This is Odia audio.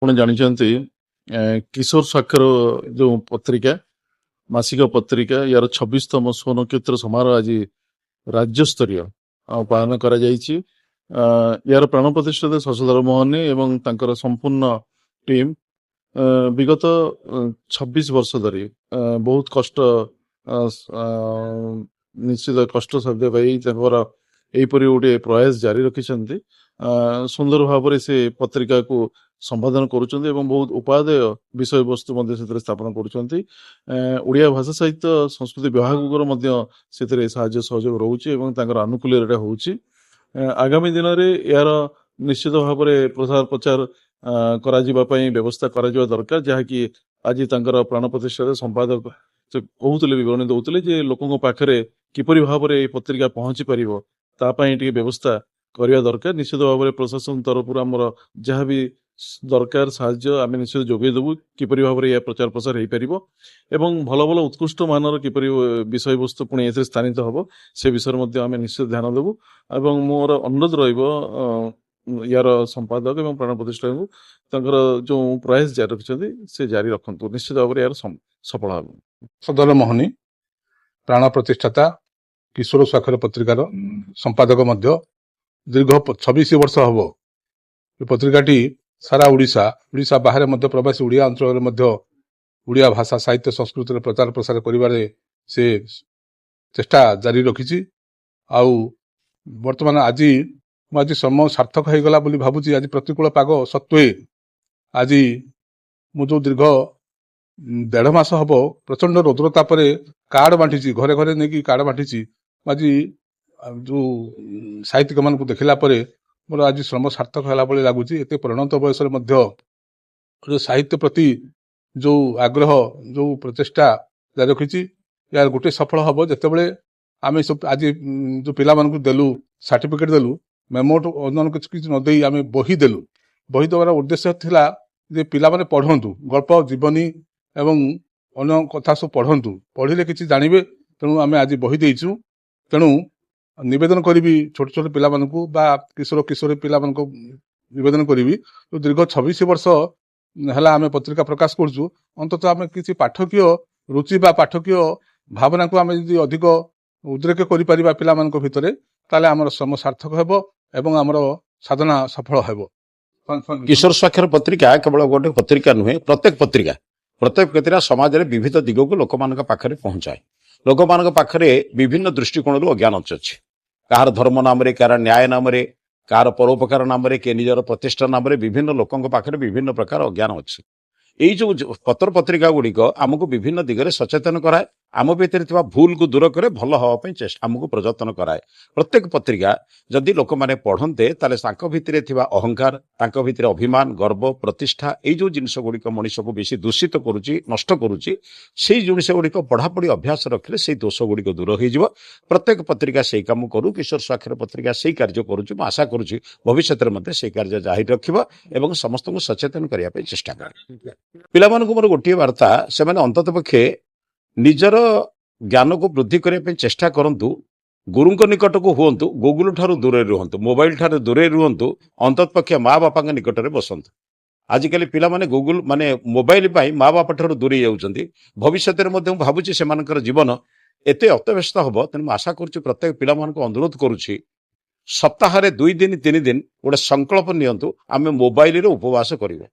ଆପଣ ଜାଣିଛନ୍ତି କିଶୋର ସ୍ୱାକ୍ଷର ଯେଉଁ ପତ୍ରିକା ମାସିକ ପତ୍ରିକା ୟାର 26ତମ ସ୍ୱନକ୍ଷତ୍ର ସମାରୋହ ଆଜି ରାଜ୍ୟସ୍ତରୀୟ ପାଳନ କରାଯାଇଛି। ୟାର ପ୍ରାଣ ପ୍ରତିଷ୍ଠାତା ଶଶଧର ମୋହନୀ ଏବଂ ତାଙ୍କର ସମ୍ପୂର୍ଣ୍ଣ ଟିମ୍ ବିଗତ 26 ବର୍ଷ ଧରି ବହୁତ କଷ୍ଟ ନିଶ୍ଚିତ କଷ୍ଟ ସାଧ୍ୟ ପାଇ ତାଙ୍କର ଏହିପରି ଗୋଟିଏ ପ୍ରୟାସ ଜାରି ରଖିଛନ୍ତି। ସୁନ୍ଦର ଭାବରେ ସେ ପତ୍ରିକାକୁ ସମ୍ପାଦନ କରୁଛନ୍ତି ଏବଂ ବହୁତ ଉପାଦେୟ ବିଷୟବସ୍ତୁ ମଧ୍ୟ ସେଥିରେ ସ୍ଥାପନ କରୁଛନ୍ତି। ଓଡ଼ିଆ ଭାଷା ସାହିତ୍ୟ ସଂସ୍କୃତି ବିଭାଗର ମଧ୍ୟ ସେଥିରେ ସାହାଯ୍ୟ ସହଯୋଗ ରହୁଛି ଏବଂ ତାଙ୍କର ଆନୁକୂଲ୍ୟରେ ହେଉଛି। ଆଗାମୀ ଦିନରେ ଏହାର ନିଶ୍ଚିତ ଭାବରେ ପ୍ରସାର ପ୍ରଚାର କରାଯିବା ପାଇଁ ବ୍ୟବସ୍ଥା କରାଯିବା ଦରକାର, ଯାହାକି ଆଜି ତାଙ୍କର ପ୍ରାଣ ପ୍ରତିଷ୍ଠାରେ ସମ୍ପାଦକ କହୁଥିଲେ, ବିବରଣୀ ଦଉଥିଲେ ଯେ ଲୋକଙ୍କ ପାଖରେ କିପରି ଭାବରେ ଏହି ପତ୍ରିକା ପହଞ୍ଚି ପାରିବ ତା ପାଇଁ ଟିକେ ବ୍ୟବସ୍ଥା କରିବା ଦରକାର। ନିଶ୍ଚିତ ଭାବରେ ପ୍ରଶାସନ ତରଫରୁ ଆମର ଯାହା ବି ଦରକାର ସାହାଯ୍ୟ ଆମେ ନିଶ୍ଚିତ ଯୋଗାଇ ଦେବୁ, କିପରି ଭାବରେ ଏହା ପ୍ରଚାର ପ୍ରସାର ହେଇପାରିବ ଏବଂ ଭଲ ଭଲ ଉତ୍କୃଷ୍ଟ ମାନର କିପରି ବିଷୟବସ୍ତୁ ପୁଣି ଏଥିରେ ସ୍ଥାନିତ ହେବ ସେ ବିଷୟରେ ମଧ୍ୟ ଆମେ ନିଶ୍ଚିତ ଧ୍ୟାନ ଦେବୁ। ଏବଂ ମୋର ଅନୁରୋଧ ରହିବ ୟାର ସମ୍ପାଦକ ଏବଂ ପ୍ରାଣ ପ୍ରତିଷ୍ଠାକୁ ତାଙ୍କର ଯେଉଁ ପ୍ରୟାସ ଜାରି ରଖିଛନ୍ତି ସେ ଜାରି ରଖନ୍ତୁ, ନିଶ୍ଚିତ ଭାବରେ ଏହାର ସଫଳ ହେବ। ଶଶଧର ମୋହନୀ ପ୍ରାଣ ପ୍ରତିଷ୍ଠାତା କିଶୋର ସ୍ୱାକ୍ଷର ପତ୍ରିକାର ସମ୍ପାଦକ ମଧ୍ୟ ଦୀର୍ଘ 26 ବର୍ଷ ହବ ଏ ପତ୍ରିକାଟି ସାରା ଓଡ଼ିଶା ବାହାରେ ମଧ୍ୟ ପ୍ରବାସୀ ଓଡ଼ିଆ ଅଞ୍ଚଳରେ ମଧ୍ୟ ଓଡ଼ିଆ ଭାଷା ସାହିତ୍ୟ ସଂସ୍କୃତିର ପ୍ରଚାର ପ୍ରସାର କରିବାରେ ସେ ଚେଷ୍ଟା ଜାରି ରଖିଛି। ଆଉ ବର୍ତ୍ତମାନ ଆଜି ସମୟ ସାର୍ଥକ ହେଇଗଲା ବୋଲି ଭାବୁଛି। ଆଜି ପ୍ରତିକୂଳ ପାଗ ସତ୍ତ୍ୱେ ଆଜି ମୁଁ ଯେଉଁ ଦୀର୍ଘ 1.5 ମାସ ହବ ପ୍ରଚଣ୍ଡ ରୌଦ୍ର ତାପରେ କାର୍ଡ ବାଣ୍ଟିଛି, ଘରେ ଘରେ ନେଇକି କାର୍ଡ ବାଣ୍ଟିଛି। ଆଜି ଯେଉଁ ସାହିତ୍ୟିକ ମାନଙ୍କୁ ଦେଖିଲା ପରେ ମୋର ଆଜି ଶ୍ରମ ସାର୍ଥକ ହେଲା ଭଳି ଲାଗୁଛି। ଏତେ ପରିଣତ ବୟସରେ ମଧ୍ୟ ସାହିତ୍ୟ ପ୍ରତି ଯେଉଁ ଆଗ୍ରହ, ଯେଉଁ ପ୍ରଚେଷ୍ଟା ଜାରି ରଖିଛି, ୟାର ଗୋଟେ ସଫଳ ହବ ଯେତେବେଳେ ଆମେ ସବୁ ଆଜି ଯେଉଁ ପିଲାମାନଙ୍କୁ ଦେଲୁ ସାର୍ଟିଫିକେଟ ଦେଲୁ, ମେମୋଟ ଅନ୍ୟାନ୍ୟ କିଛି ନ ଦେଇ ଆମେ ବହି ଦେଲୁ। ବହି ଦେବାର ଉଦ୍ଦେଶ୍ୟ ଥିଲା ଯେ ପିଲାମାନେ ପଢ଼ନ୍ତୁ, ଗଳ୍ପ ଜୀବନୀ ଏବଂ ଅନ୍ୟ କଥା ସବୁ ପଢ଼ନ୍ତୁ, ପଢ଼ିଲେ କିଛି ଜାଣିବେ। ତେଣୁ ଆମେ ଆଜି ବହି ଦେଇଛୁ। ତେଣୁ ନିବେଦନ କରିବି ଛୋଟ ଛୋଟ ପିଲାମାନଙ୍କୁ ବା କିଶୋରୀ ପିଲାମାନଙ୍କୁ ନିବେଦନ କରିବି, ଦୀର୍ଘ 26 ବର୍ଷ ହେଲା ଆମେ ପତ୍ରିକା ପ୍ରକାଶ କରୁଛୁ, ଅନ୍ତତଃ ଆମେ କିଛି ପାଠକୀୟ ରୁଚି ବା ପାଠକୀୟ ଭାବନାକୁ ଆମେ ଯଦି ଅଧିକ ଉଦ୍ରେକ କରିପାରିବା ପିଲାମାନଙ୍କ ଭିତରେ, ତାହେଲେ ଆମର ଶ୍ରମ ସାର୍ଥକ ହେବ ଏବଂ ଆମର ସାଧନା ସଫଳ ହେବ। କିଶୋର ସ୍ୱାକ୍ଷର ପତ୍ରିକା କେବଳ ଗୋଟେ ପତ୍ରିକା ନୁହେଁ, ପ୍ରତ୍ୟେକ ପତ୍ରିକା ସମାଜରେ ବିବିଧ ଦିଗକୁ ଲୋକମାନଙ୍କ ପାଖରେ ପହଞ୍ଚାଏ। ଲୋକମାନଙ୍କ ପାଖରେ ବିଭିନ୍ନ ଦୃଷ୍ଟିକୋଣରୁ ଅଜ୍ଞାନ ଅଛି। କାହାର ଧର୍ମ ନାମରେ, କାହାର ନ୍ୟାୟ ନାମରେ, କାହାର ପରୋପକାର ନାମରେ, କିଏ ନିଜର ପ୍ରତିଷ୍ଠା ନାମରେ ବିଭିନ୍ନ ଲୋକଙ୍କ ପାଖରେ ବିଭିନ୍ନ ପ୍ରକାର ଅଜ୍ଞାନ ଅଛି। ଏଇ ଯେଉଁ ପତ୍ର ପତ୍ରିକା ଗୁଡ଼ିକ ଆମକୁ ବିଭିନ୍ନ ଦିଗରେ ସଚେତନ କରାଏ, ଆମ ଭିତରେ ଥିବା ଭୁଲକୁ ଦୂର କରେ, ଭଲ ହେବା ପାଇଁ ଆମକୁ ପ୍ରଯତ୍ନ କରାଏ। ପ୍ରତ୍ୟେକ ପତ୍ରିକା ଯଦି ଲୋକମାନେ ପଢ଼ନ୍ତେ ତାହେଲେ ତାଙ୍କ ଭିତରେ ଥିବା ଅହଙ୍କାର, ତାଙ୍କ ଭିତରେ ଅଭିମାନ, ଗର୍ବ, ପ୍ରତିଷ୍ଠା, ଏଇ ଯେଉଁ ଜିନିଷ ଗୁଡ଼ିକ ମଣିଷକୁ ବେଶୀ ଦୂଷିତ କରୁଛି, ନଷ୍ଟ କରୁଛି, ସେଇ ଜିନିଷ ଗୁଡ଼ିକ ପଢ଼ାପଢ଼ି ଅଭ୍ୟାସ ରଖିଲେ ସେଇ ଦୋଷ ଗୁଡ଼ିକ ଦୂର ହୋଇଯିବ। ପ୍ରତ୍ୟେକ ପତ୍ରିକା ସେଇ କାମ କରୁ, କିଶୋର ସ୍ୱାକ୍ଷର ପତ୍ରିକା ସେଇ କାର୍ଯ୍ୟ କରୁଛି। ମୁଁ ଆଶା କରୁଛି ଭବିଷ୍ୟତରେ ମଧ୍ୟ ସେଇ କାର୍ଯ୍ୟ ଜାରି ରଖିବ ଏବଂ ସମସ୍ତଙ୍କୁ ସଚେତନ କରିବା ପାଇଁ ଚେଷ୍ଟା କରେ। ପିଲାମାନଙ୍କୁ ମୋର ଗୋଟିଏ ବାର୍ତ୍ତା, ସେମାନେ ଅନ୍ତତଃ ପକ୍ଷେ ନିଜର ଜ୍ଞାନକୁ ବୃଦ୍ଧି କରିବା ପାଇଁ ଚେଷ୍ଟା କରନ୍ତୁ। ଗୁରୁଙ୍କ ନିକଟକୁ ହୁଅନ୍ତୁ, ଗୁଗୁଲ ଠାରୁ ଦୂରରେ ରୁହନ୍ତୁ, ମୋବାଇଲ ଠାରୁ ଦୂରରେ ରୁହନ୍ତୁ, ଅନ୍ତତଃ ପକ୍ଷେ ମା ବାପାଙ୍କ ନିକଟରେ ବସନ୍ତୁ। ଆଜିକାଲି ପିଲାମାନେ ମୋବାଇଲ ପାଇଁ ମା ବାପା ଠାରୁ ଦୂରେଇ ଯାଉଛନ୍ତି। ଭବିଷ୍ୟତରେ ମଧ୍ୟ ମୁଁ ଭାବୁଛି ସେମାନଙ୍କର ଜୀବନ ଏତେ ଅସ୍ତବ୍ୟସ୍ତ ହେବ। ତେଣୁ ମୁଁ ଆଶା କରୁଛି ପ୍ରତ୍ୟେକ ପିଲାମାନଙ୍କୁ ଅନୁରୋଧ କରୁଛି, ସପ୍ତାହରେ 2 ଦିନ 3 ଦିନ ଗୋଟେ ସଂକଳ୍ପ ନିଅନ୍ତୁ, ଆମେ ମୋବାଇଲରେ ଉପବାସ କରିବୁ।